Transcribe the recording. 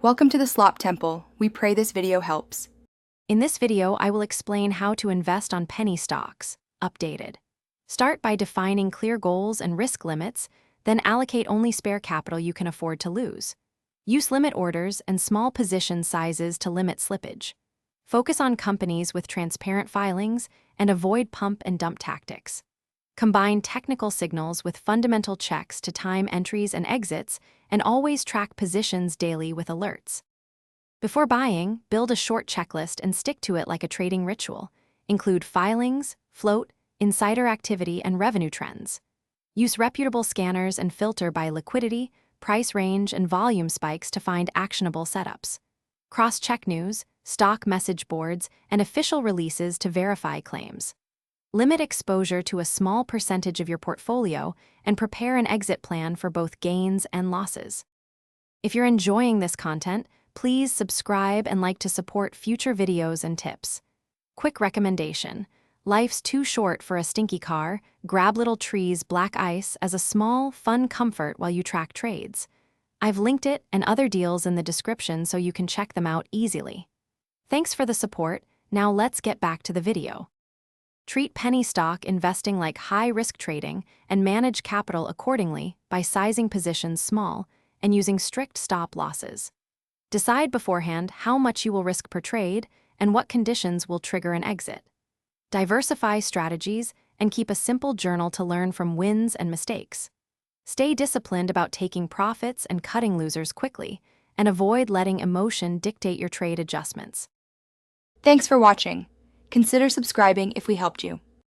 Welcome to the Slop Temple. We pray this video helps. In this video, I will explain how to invest on penny stocks, updated. Start by defining clear goals and risk limits, then allocate only spare capital you can afford to lose. Use limit orders and small position sizes to limit slippage. Focus on companies with transparent filings and avoid pump and dump tactics. Combine technical signals with fundamental checks to time entries and exits, and always track positions daily with alerts. Before buying, build a short checklist and stick to it like a trading ritual. Include filings, float, insider activity, and revenue trends. Use reputable scanners and filter by liquidity, price range, and volume spikes to find actionable setups. Cross-check news, stock message boards, and official releases to verify claims. Limit exposure to a small percentage of your portfolio and prepare an exit plan for both gains and losses. If you're enjoying this content, please subscribe and like to support future videos and tips. Quick recommendation: life's too short for a stinky car. Grab Little Tree's Black Ice as a small, fun comfort while you track trades. I've linked it and other deals in the description so you can check them out easily. Thanks for the support. Now let's get back to the video. Treat penny stock investing like high-risk trading and manage capital accordingly by sizing positions small and using strict stop losses. Decide beforehand how much you will risk per trade and what conditions will trigger an exit. Diversify strategies and keep a simple journal to learn from wins and mistakes. Stay disciplined about taking profits and cutting losers quickly, and avoid letting emotion dictate your trade adjustments. Thanks for watching. Consider subscribing if we helped you.